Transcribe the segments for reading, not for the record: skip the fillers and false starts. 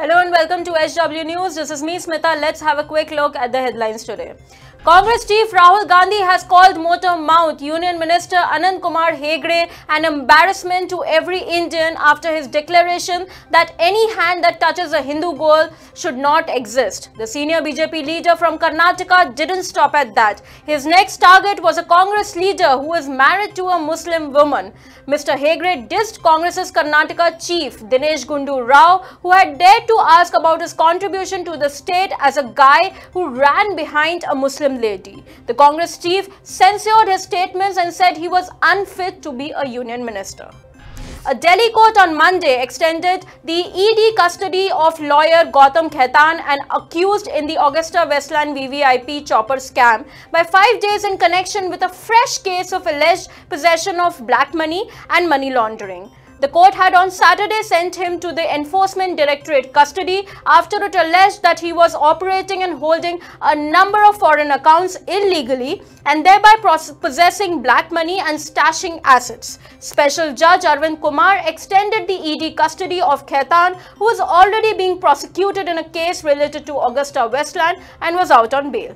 Hello and welcome to SW News. This is me, Smita. Let's have a quick look at the headlines today. Congress chief Rahul Gandhi has called Motor Mount Union Minister Anand Kumar Hegde an embarrassment to every Indian after his declaration that any hand that touches a Hindu girl should not exist. The senior BJP leader from Karnataka didn't stop at that. His next target was a Congress leader who is married to a Muslim woman. Mr. Hegde dissed Congress's Karnataka chief Dinesh Gundu Rao, who had dared to ask about his contribution to the state as a guy who ran behind a Muslim lady. The Congress chief censored his statements and said he was unfit to be a union minister. A Delhi court on Monday extended the ED custody of lawyer Gautam Khaitan, an accused in the Augusta Westland VVIP chopper scam, by 5 days in connection with a fresh case of alleged possession of black money and money laundering. The court had on Saturday sent him to the Enforcement Directorate custody after it alleged that he was operating and holding a number of foreign accounts illegally and thereby possessing black money and stashing assets. Special Judge Arvind Kumar extended the ED custody of Khaitan, who is already being prosecuted in a case related to Augusta Westland and was out on bail.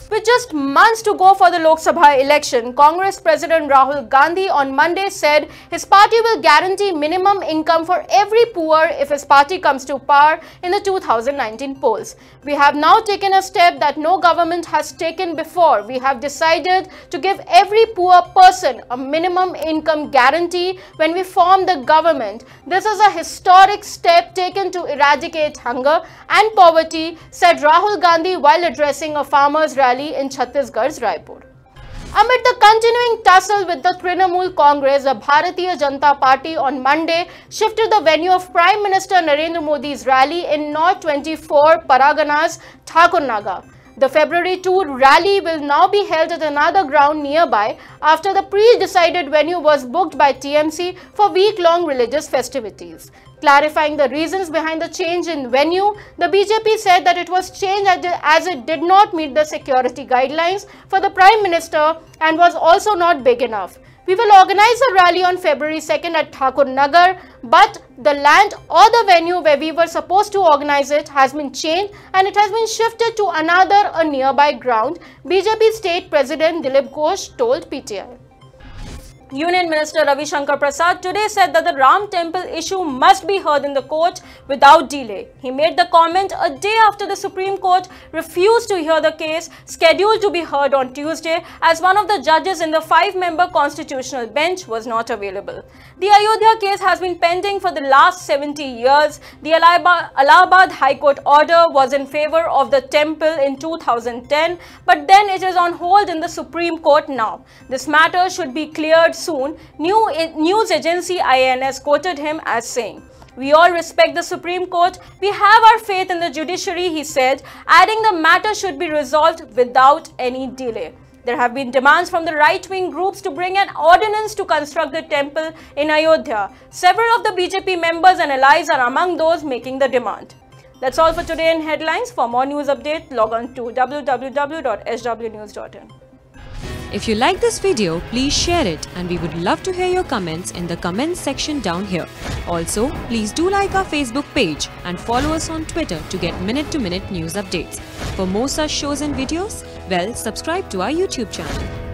With just months to go for the Lok Sabha election, Congress President Rahul Gandhi on Monday said his party will guarantee minimum income for every poor if his party comes to power in the 2019 polls. We have now taken a step that no government has taken before. We have decided to give every poor person a minimum income guarantee when we form the government. This is a historic step taken to eradicate hunger and poverty, said Rahul Gandhi while addressing a farmers' rally in Chhattisgarh's Raipur. Amid the continuing tussle with the Trinamool Congress, the Bharatiya Janata Party on Monday shifted the venue of Prime Minister Narendra Modi's rally in North 24 Paraganas, Thakurnagar. The February 2 rally will now be held at another ground nearby after the pre-decided venue was booked by TMC for week-long religious festivities. Clarifying the reasons behind the change in venue, the BJP said that it was changed as it did not meet the security guidelines for the Prime Minister and was also not big enough. We will organize a rally on February 2nd at Thakurnagar, but the land or the venue where we were supposed to organize it has been changed and it has been shifted to a nearby ground, BJP State President Dilip Ghosh told PTI. Union Minister Ravi Shankar Prasad today said that the Ram Temple issue must be heard in the court without delay. He made the comment a day after the Supreme Court refused to hear the case scheduled to be heard on Tuesday as one of the judges in the 5-member constitutional bench was not available. The Ayodhya case has been pending for the last 70 years. The Allahabad High Court order was in favor of the temple in 2010, but then it is on hold in the Supreme Court now. This matter should be cleared soon, news agency INS quoted him as saying. We all respect the Supreme Court. We have our faith in the judiciary, he said, adding the matter should be resolved without any delay. There have been demands from the right-wing groups to bring an ordinance to construct the temple in Ayodhya. Several of the BJP members and allies are among those making the demand. That's all for today in headlines. For more news update, log on to www.swnews.in. If you like this video, please share it and we would love to hear your comments in the comments section down here. Also, please do like our Facebook page and follow us on Twitter to get minute-to-minute news updates. For more such shows and videos, well, subscribe to our YouTube channel.